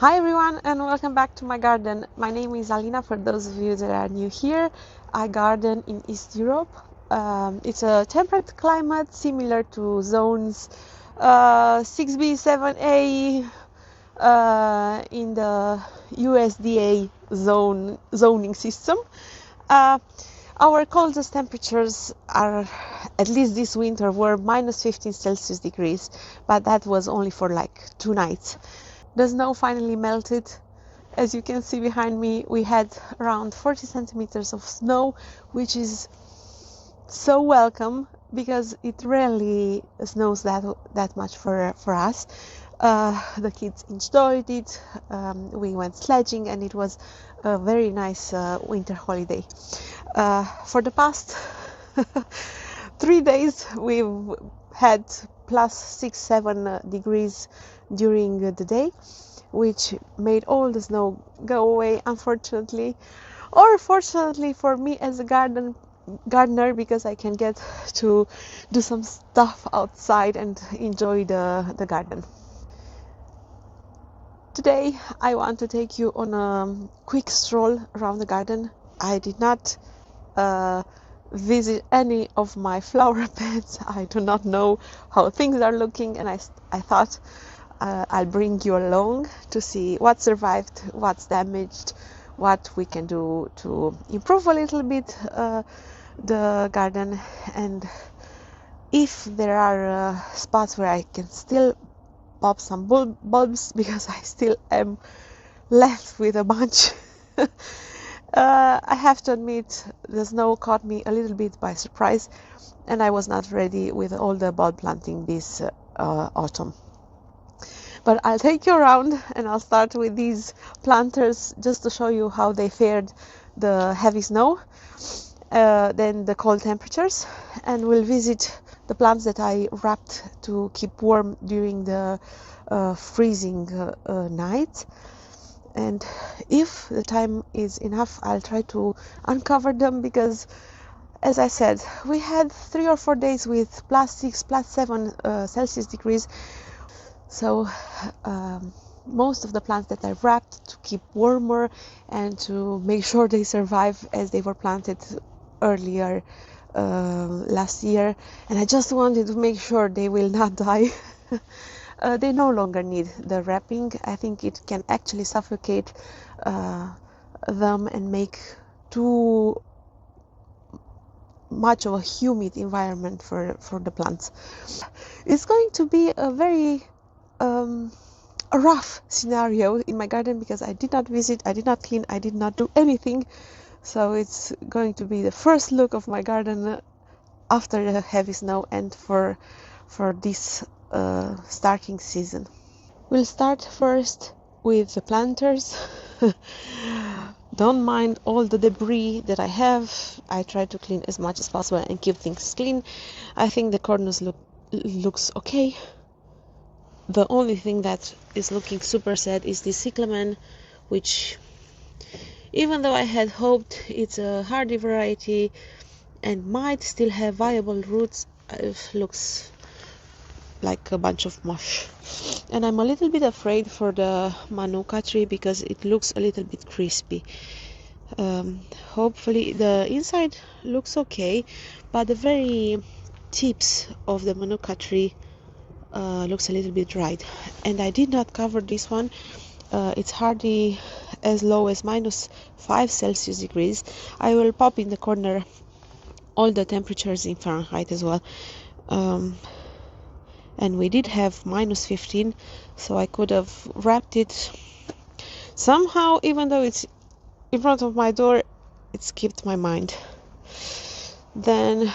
Hi everyone and welcome back to my garden. My name is Alina. For those of you that are new here, I garden in East Europe. It's a temperate climate similar to zones 6B, 7A in the USDA zoning system. Uh, our coldest temperatures are, at least this winter, were minus 15 Celsius degrees, but that was only for like 2 nights. The snow finally melted. As you can see behind me, we had around 40 centimeters of snow, which is so welcome because it rarely snows that much for us. The kids enjoyed it. We went sledging and it was a very nice winter holiday. For the past 3 days we've had plus 6-7 degrees during the day, which made all the snow go away, unfortunately, or fortunately for me as a gardener, because I can get to do some stuff outside and enjoy the garden. Today I want to take you on a quick stroll around the garden. I did not visit any of my flower beds. I do not know how things are looking, and I thought I'll bring you along to see what survived, what's damaged, what we can do to improve a little bit the garden, and if there are spots where I can still pop some bulbs, because I still am left with a bunch. I have to admit, the snow caught me a little bit by surprise, and I was not ready with all the bulb planting this autumn. But I'll take you around, and I'll start with these planters just to show you how they fared the heavy snow, then the cold temperatures, and we'll visit the plants that I wrapped to keep warm during the freezing night. And if the time is enough, I'll try to uncover them, because as I said, we had 3 or 4 days with plus 6, plus 7 Celsius degrees. So most of the plants that I wrapped to keep warmer and to make sure they survive, as they were planted earlier last year, and I just wanted to make sure they will not die. They no longer need the wrapping. I think it can actually suffocate them and make too much of a humid environment for the plants. It's going to be a very a rough scenario in my garden, because I did not visit, I did not clean, I did not do anything. So it's going to be the first look of my garden after the heavy snow and for this starting season. We'll start first with the planters. Don't mind all the debris that I have. I try to clean as much as possible and keep things clean. I think the corners looks okay. The only thing that is looking super sad is the cyclamen, which, even though I had hoped it's a hardy variety and might still have viable roots, looks like a bunch of mush. And I'm a little bit afraid for the manuka tree, because it looks a little bit crispy. Hopefully the inside looks okay, but the very tips of the manuka tree looks a little bit dried. And I did not cover this one. It's hardly as low as minus 5 Celsius degrees. I will pop in the corner all the temperatures in Fahrenheit as well. And we did have minus 15, so I could have wrapped it somehow. Even though it's in front of my door, it skipped my mind. Then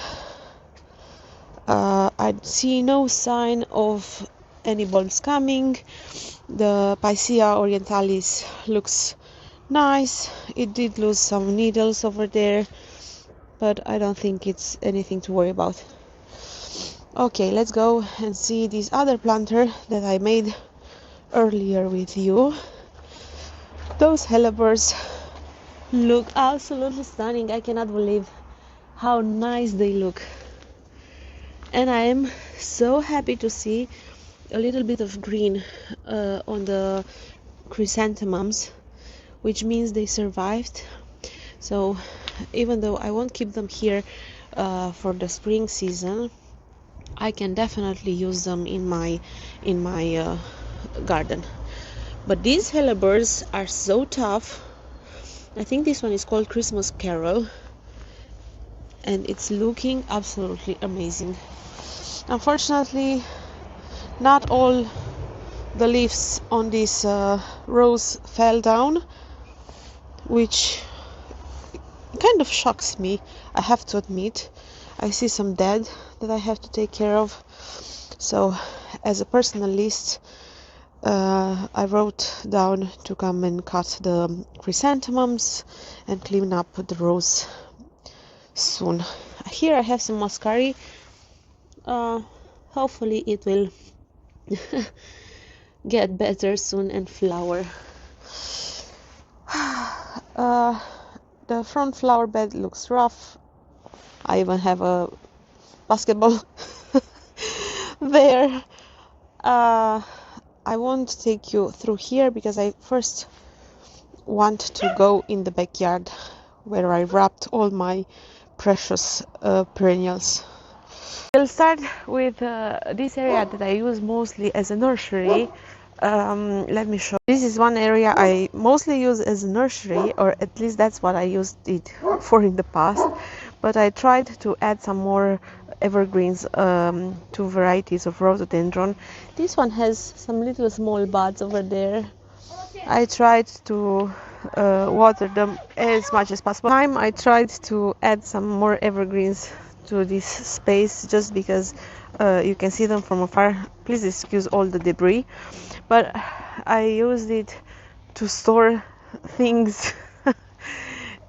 I see no sign of any bulbs coming. The Picea orientalis looks nice. It did lose some needles over there, but I don't think it's anything to worry about. Okay, let's go and see this other planter that I made earlier with you. Those hellebores look absolutely stunning. I cannot believe how nice they look. And I am so happy to see a little bit of green on the chrysanthemums, which means they survived. So even though I won't keep them here for the spring season, I can definitely use them in my garden. But these hellebores are so tough. I think this one is called Christmas Carol, and it's looking absolutely amazing. Unfortunately, not all the leaves on this rose fell down, which kind of shocks me, I have to admit. I see some dead that I have to take care of. So as a personal list, I wrote down to come and cut the chrysanthemums and clean up the rose soon. Here I have some muscari. Hopefully it will get better soon and flower. The front flower bed looks rough. I even have a basketball there. I won't take you through here because I first want to go in the backyard where I wrapped all my precious perennials. We'll start with this area that I use mostly as a nursery. Let me show. This is one area I mostly use as a nursery, or at least that's what I used it for in the past. But I tried to add some more evergreens, two varieties of rhododendron. This one has some little small buds over there. I tried to water them as much as possible. I tried to add some more evergreens to this space just because you can see them from afar. Please excuse all the debris, but I used it to store things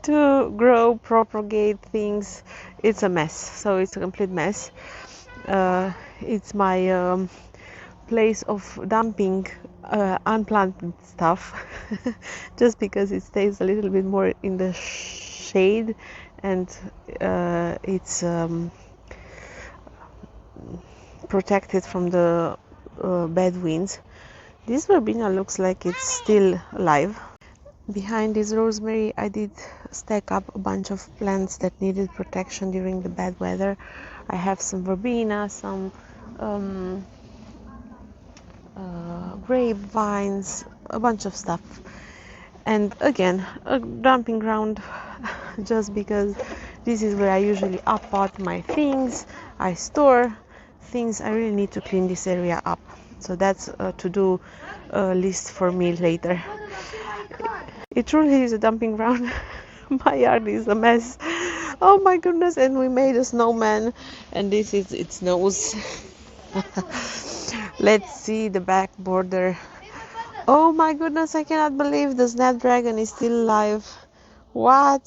to grow, propagate things. It's a mess, so it's a complete mess. It's my place of dumping unplanted stuff just because it stays a little bit more in the shade, and it's protected from the bad winds. This verbena looks like it's still alive. Behind this rosemary I did stack up a bunch of plants that needed protection during the bad weather. I have some verbena, some grapevines, a bunch of stuff, and again a dumping ground just because this is where I usually uppot my things. I store things. I really need to clean this area up, so that's a to-do list for me later. It truly is a dumping ground. My yard is a mess. Oh my goodness, and we made a snowman, and this is its nose. Let's see the back border. Oh my goodness, I cannot believe the snapdragon is still alive. What?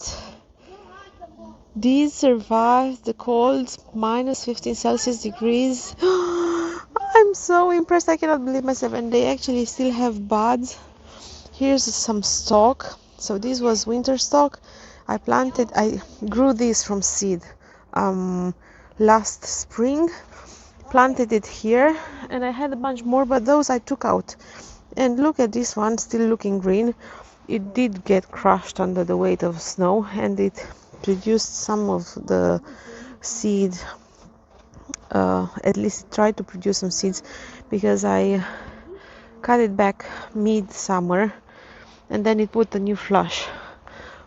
These survived the cold minus 15 Celsius degrees. I'm so impressed, I cannot believe myself. And they actually still have buds. Here's some stalk. So this was winter stalk. I grew this from seed last spring. Planted it here, and I had a bunch more, but those I took out. And look at this one, still looking green. It did get crushed under the weight of snow, and it produced some of the seed. At least it tried to produce some seeds, because I cut it back mid-summer and then it put a new flush.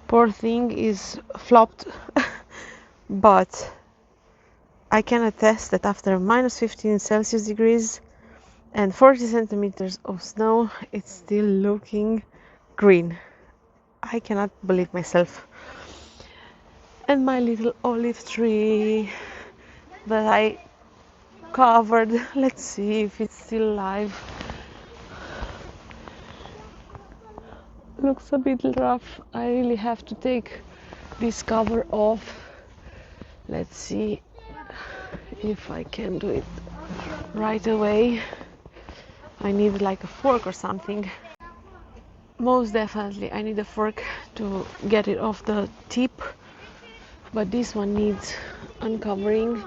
Poor thing is flopped. But I can attest that after minus 15 Celsius degrees and 40 centimeters of snow, it's still looking green. I cannot believe myself. And my little olive tree that I covered, let's see if it's still alive. Looks a bit rough. I really have to take this cover off. Let's see if I can do it right away. I need like a fork or something. Most definitely I need a fork to get it off the tip, but this one needs uncovering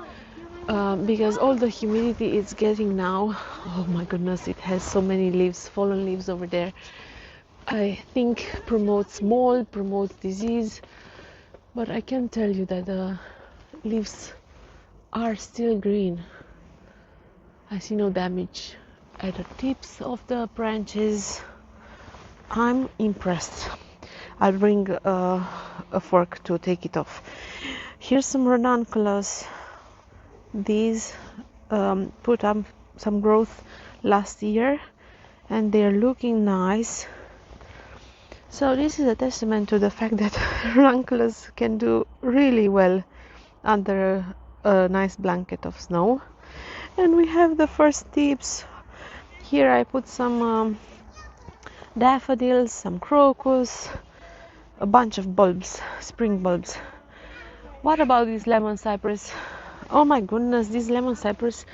because all the humidity it's getting now. Oh my goodness, it has so many leaves, fallen leaves over there. I think promotes mold, promotes disease, but I can tell you that the leaves are still green. I see no damage at the tips of the branches. I'm impressed. I'll bring a fork to take it off. Here's some ranunculus. These put up some growth last year and they're looking nice. So this is a testament to the fact that ranunculus can do really well under a nice blanket of snow. And we have the first tips. Here I put some daffodils, some crocus, a bunch of bulbs, spring bulbs. What about this lemon cypress? Oh my goodness, this lemon cypress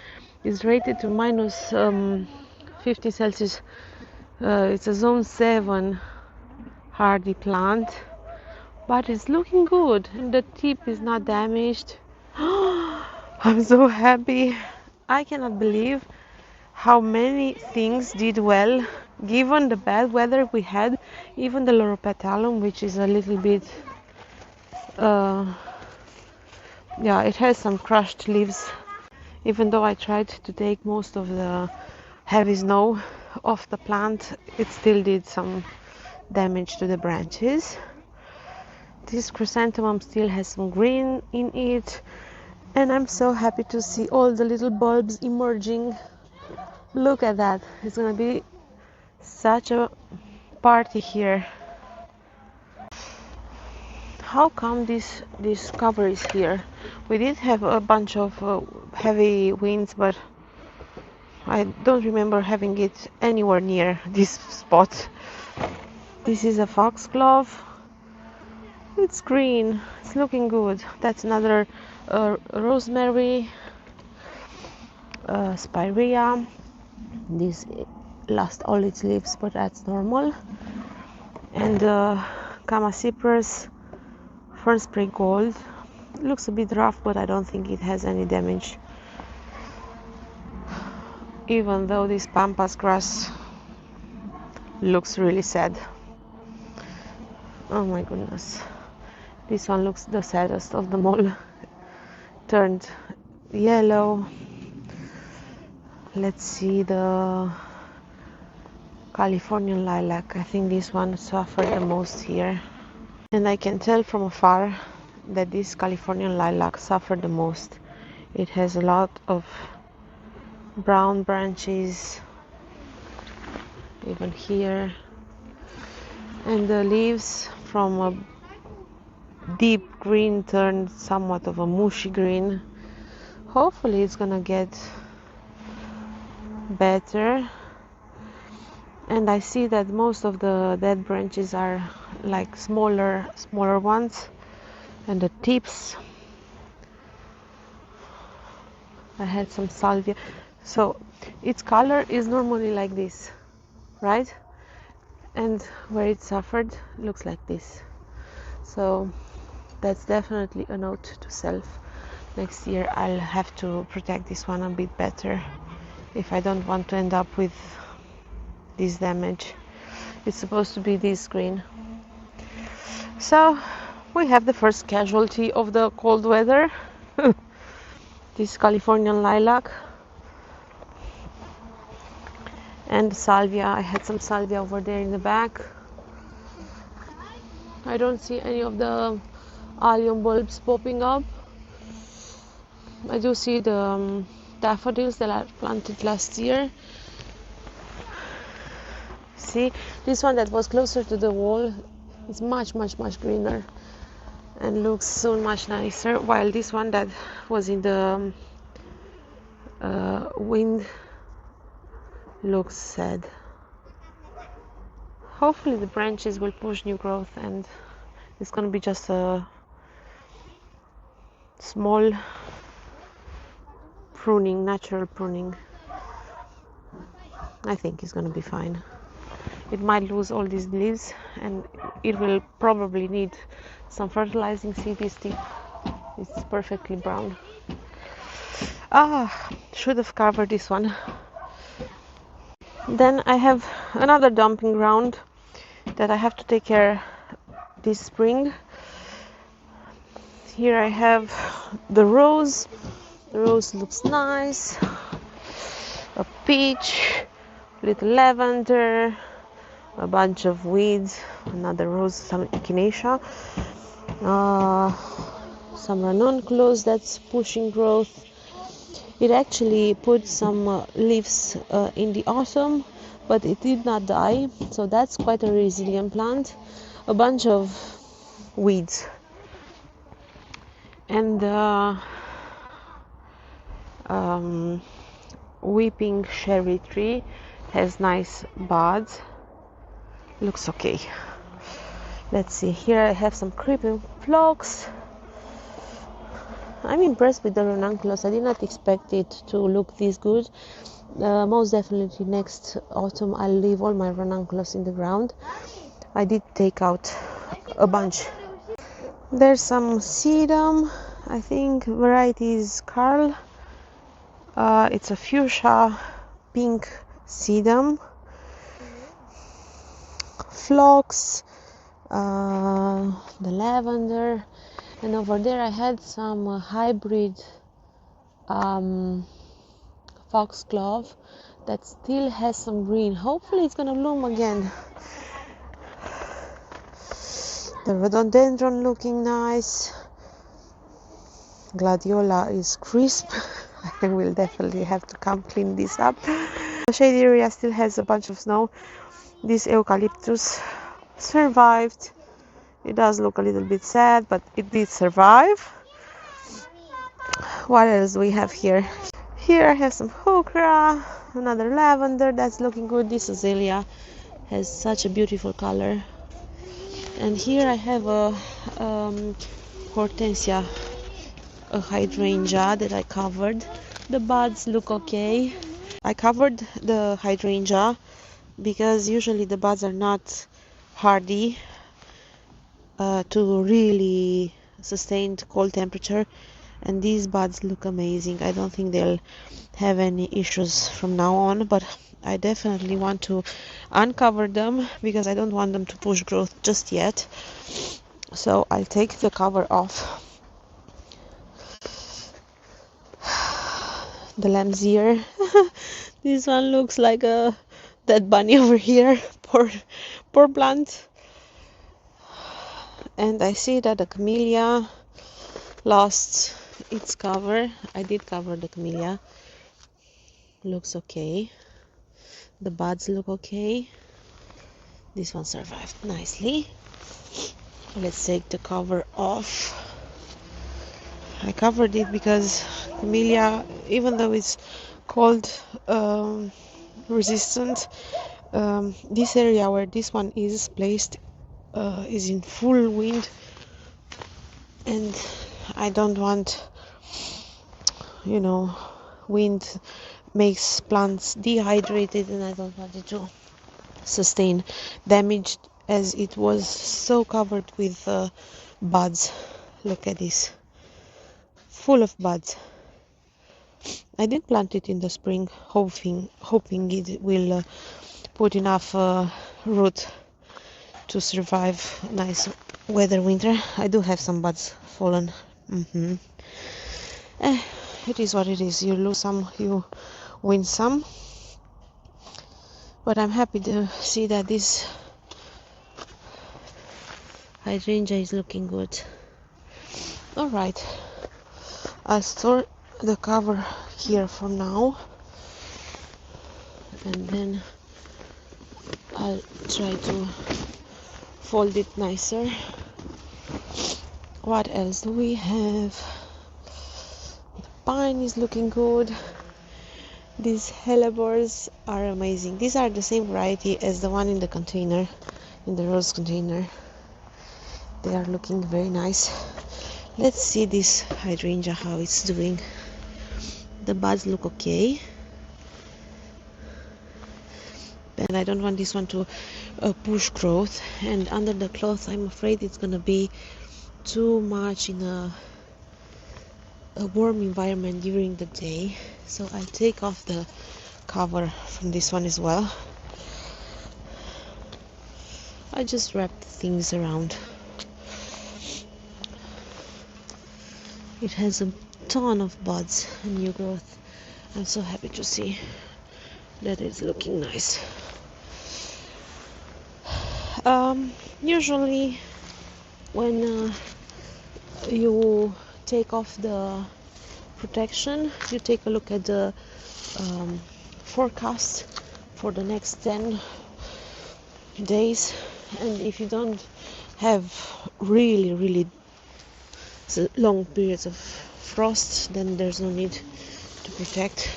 is rated to minus 50 Celsius. It's a zone 7 hardy plant, but it's looking good and the tip is not damaged. I'm so happy. I cannot believe how many things did well given the bad weather we had. Even the Loropetalum, which is a little bit yeah, it has some crushed leaves. Even though I tried to take most of the heavy snow off the plant, it still did some damage to the branches. This chrysanthemum still has some green in it, and I'm so happy to see all the little bulbs emerging. Look at that. It's gonna be such a party here. How come this cover is here? We did have a bunch of heavy winds, but I don't remember having it anywhere near this spot. This is a foxglove. It's green. It's looking good. That's another rosemary, spirea. This lost all its leaves, but that's normal. And Chamaecyparis, fern spray gold. It looks a bit rough, but I don't think it has any damage. Even though this pampas grass looks really sad. Oh my goodness. This one looks the saddest of them all. Turned yellow. Let's see the Californian lilac. I think this one suffered the most here. And I can tell from afar that this Californian lilac suffered the most. It has a lot of brown branches, even here. And the leaves from a deep green turned somewhat of a mushy green. Hopefully it's gonna get better. And I see that most of the dead branches are like smaller ones, and the tips. I had some salvia. So its color is normally like this, right? And where it suffered looks like this. So that's definitely a note to self. Next year I'll have to protect this one a bit better if I don't want to end up with this damage. It's supposed to be this green. So we have the first casualty of the cold weather. This Californian lilac and salvia. I had some salvia over there in the back. I don't see any of the allium bulbs popping up. I do see the daffodils that I planted last year. See, this one that was closer to the wall is much greener and looks so much nicer, while this one that was in the wind looks sad. Hopefully the branches will push new growth and it's going to be just a small pruning, natural pruning. I think it's going to be fine. It might lose all these leaves and it will probably need some fertilizing. See this tip, it's perfectly brown. Should have covered this one. Then I have another dumping ground. that I have to take care this spring. Here I have the rose. The rose looks nice. A peach, little lavender, a bunch of weeds, another rose, some echinacea, some ranunculus that's pushing growth. It actually put some leaves in the autumn, but it did not die, so that's quite a resilient plant. A bunch of weeds, and weeping cherry tree has nice buds. Looks okay. Let's see, here I have some creeping phlox. I'm impressed with the ranunculus. I did not expect it to look this good. Most definitely next autumn I'll leave all my ranunculus in the ground. I did take out a bunch. There's some sedum. I think variety is Carl. It's a fuchsia pink sedum. Phlox, the lavender, and over there I had some hybrid foxglove that still has some green. Hopefully it's gonna bloom again. The rhododendron looking nice. Gladiola is crisp. I will definitely have to come clean this up. The shade area still has a bunch of snow. This eucalyptus survived. It does look a little bit sad, but it did survive. What else do we have here? Here I have some heuchera, another lavender that's looking good. This azalea has such a beautiful color. And here I have a hortensia, a hydrangea that I covered. The buds look okay. I covered the hydrangea because usually the buds are not hardy to really sustained cold temperature, and these buds look amazing. I don't think they'll have any issues from now on, but I definitely want to uncover them because I don't want them to push growth just yet. So I'll take the cover off. The lamb's ear. This one looks like a dead bunny over here. Poor plant. And I see that the camellia lost its cover. I did cover the camellia. Looks okay. The buds look okay. This one survived nicely. Let's take the cover off. I covered it because camellia, even though it's cold resistant, this area where this one is placed is in full wind, and I don't want, wind makes plants dehydrated, and I don't want it to sustain damage, as it was so covered with buds. Look at this, full of buds. I did plant it in the spring, hoping it will put enough root to survive a nice weather winter. I do have some buds fallen. It is what it is. You lose some, you win some. But I'm happy to see that this hydrangea is looking good. Alright, I'll store the cover here for now, and then I'll try to fold it nicer. What else do we have? The pine is looking good. These hellebores are amazing. These are the same variety as the one in the container, in the rose container. They are looking very nice. Let's see this hydrangea, how it's doing. The buds look okay, and I don't want this one to push growth, and under the cloth I'm afraid it's gonna be too much in a warm environment during the day, so I'll take off the cover from this one as well. I just wrapped things around. It has a ton of buds and new growth. I'm so happy to see that it's looking nice. Usually when you take off the protection, you take a look at the forecast for the next 10 days, and if you don't have really long periods of frost, then there's no need to protect.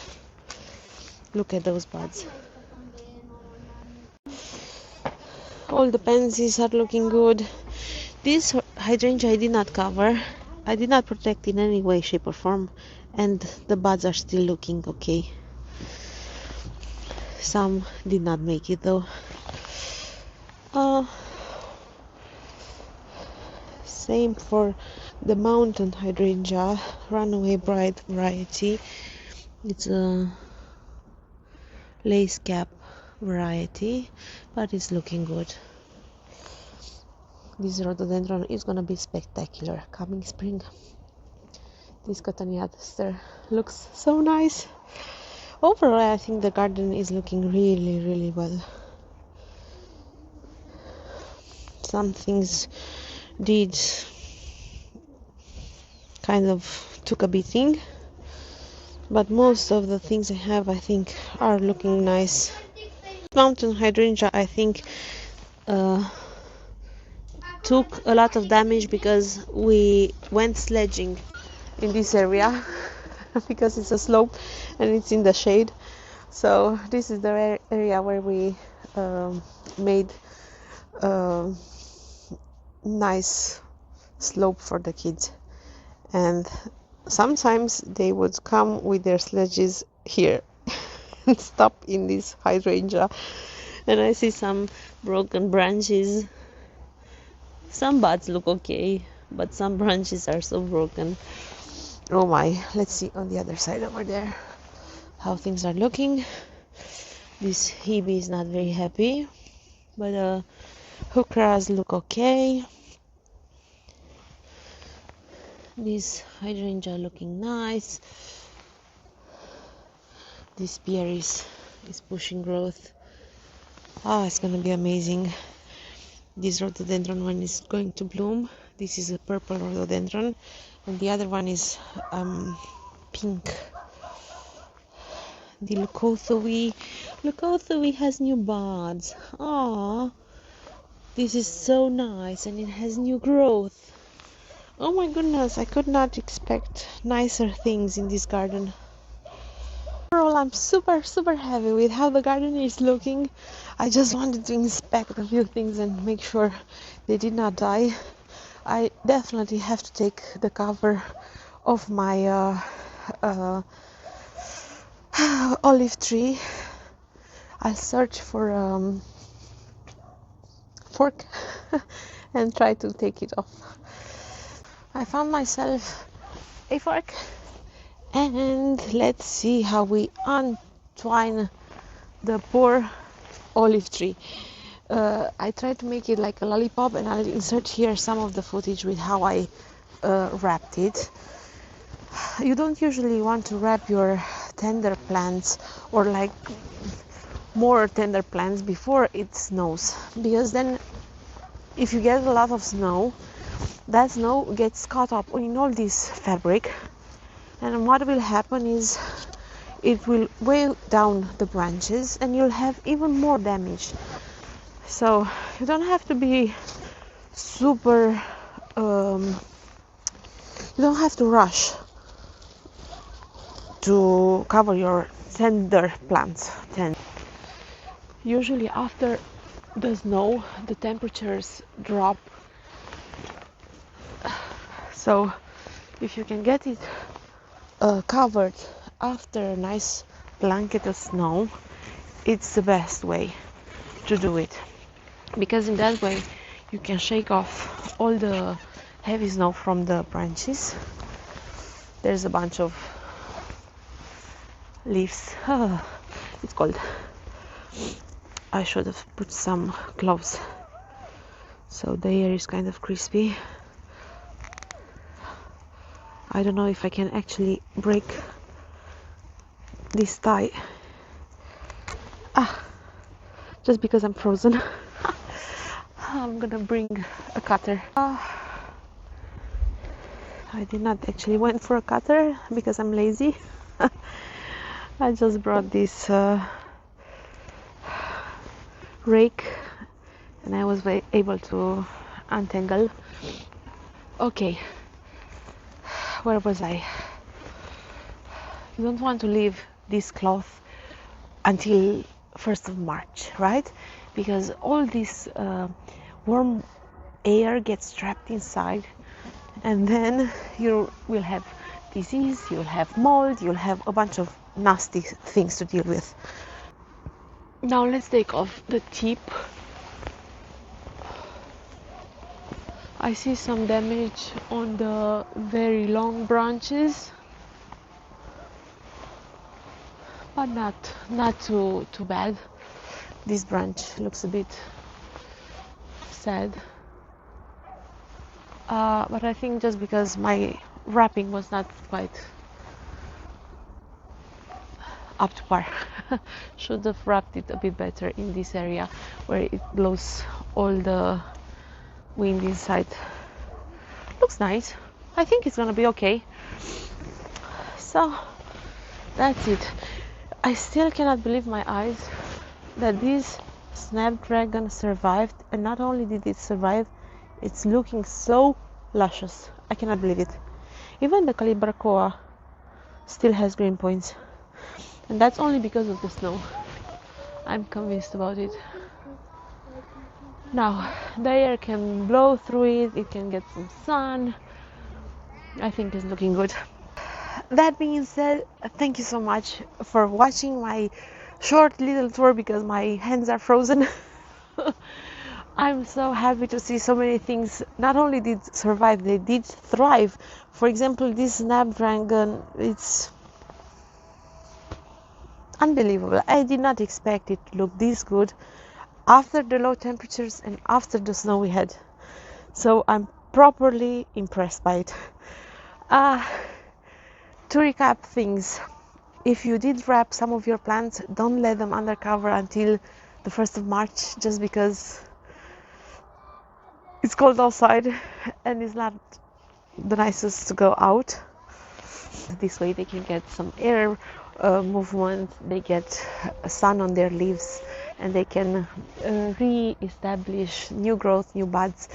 Look at those buds. All the pansies are looking good. This hydrangea I did not cover. I did not protect in any way, shape or form, and the buds are still looking okay. Some did not make it though. Same for the mountain hydrangea, Runaway Bride variety. It's a lace cap variety, but it's looking good. This rhododendron is gonna be spectacular coming spring. This Cotoneaster looks so nice. Overall, I think the garden is looking really well. Some things did kind of took a beating, but most of the things I have, I think, are looking nice. Mountain hydrangea, I think, took a lot of damage because we went sledging in this area because it's a slope and it's in the shade. So this is the area where we made a nice slope for the kids, and sometimes they would come with their sledges here and stop in this hydrangea, and I see some broken branches. Some buds look okay, but some branches are so broken. Oh my, let's see on the other side over there how things are looking. This Hebe is not very happy, but Heucheras look okay. This hydrangea looking nice. This Pieris is pushing growth. It's gonna be amazing. This rhododendron one is going to bloom. This is a purple rhododendron, and the other one is pink. The Leucothoe has new buds. This is so nice, and it has new growth. Oh my goodness, I could not expect nicer things in this garden. Overall, I'm super happy with how the garden is looking. I just wanted to inspect a few things and make sure they did not die. I definitely have to take the cover of my olive tree. I'll search for fork and try to take it off. I found myself a fork, and let's see how we untwine the poor olive tree. I tried to make it like a lollipop, and I'll insert here some of the footage with how I wrapped it. You don't usually want to wrap your tender plants or like more tender plants before it snows, because then if you get a lot of snow, that snow gets caught up in all this fabric, and what will happen is it will weigh down the branches and you'll have even more damage. So you don't have to be super you don't have to rush to cover your tender plants. Usually after the snow, the temperatures drop, so if you can get it covered after a nice blanket of snow, it's the best way to do it, because in that way you can shake off all the heavy snow from the branches. There's a bunch of leaves. It's cold. I should have put some gloves. so the air is kind of crispy. I don't know if I can actually break this tie. Just because I'm frozen. I'm gonna bring a cutter. I did not actually went for a cutter because I'm lazy. I just brought this rake and I was able to untangle. Okay, where was I? You don't want to leave this cloth until 1st of March, right? Because all this warm air gets trapped inside, and then you will have disease, you'll have mold, you'll have a bunch of nasty things to deal with. Now let's take off the tip. I see some damage on the very long branches, but not too bad. This branch looks a bit sad, but I think just because my wrapping was not quite up to par. Should have wrapped it a bit better in this area where it blows all the wind inside. Looks nice. I think it's gonna be okay. So that's it. I still cannot believe my eyes that this snapdragon survived, and not only did it survive, it's looking so luscious. I cannot believe it. Even the Calibrachoa still has green points, and that's only because of the snow. I'm convinced about it. Now the air can blow through it can get some sun. I think it's looking good. That being said, thank you so much for watching my short little tour because my hands are frozen. I'm so happy to see so many things not only did survive, they did thrive. For example, this snapdragon, it's unbelievable. I did not expect it to look this good after the low temperatures and after the snow we had. So I'm properly impressed by it. To recap things, if you did wrap some of your plants, don't let them under cover until the 1st of March, just because it's cold outside and it's not the nicest to go out. This way they can get some air movement, they get sun on their leaves, and they can re-establish new growth, new buds,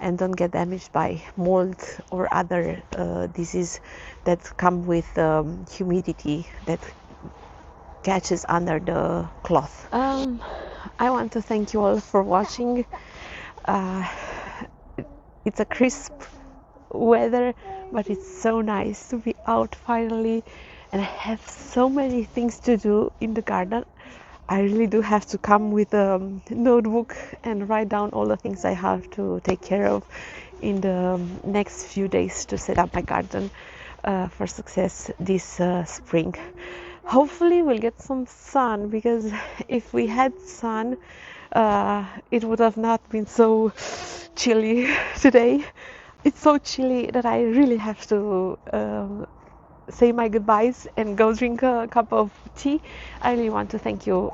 and don't get damaged by mold or other disease that come with humidity that catches under the cloth. I want to thank you all for watching. It's a crisp weather, but it's so nice to be out finally, and I have so many things to do in the garden. I really do have to come with a notebook and write down all the things I have to take care of in the next few days to set up my garden for success this spring. Hopefully we'll get some sun, because if we had sun it would have not been so chilly today. It's so chilly that I really have to say my goodbyes and go drink a cup of tea. I really want to thank you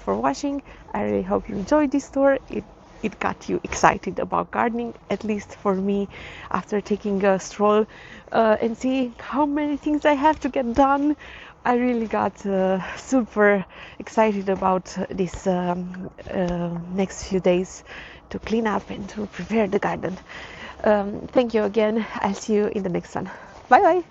for watching. I really hope you enjoyed this tour. It got you excited about gardening, at least for me, after taking a stroll and seeing how many things I have to get done. I really got super excited about this next few days to clean up and to prepare the garden. Thank you again. I'll see you in the next one. Bye bye.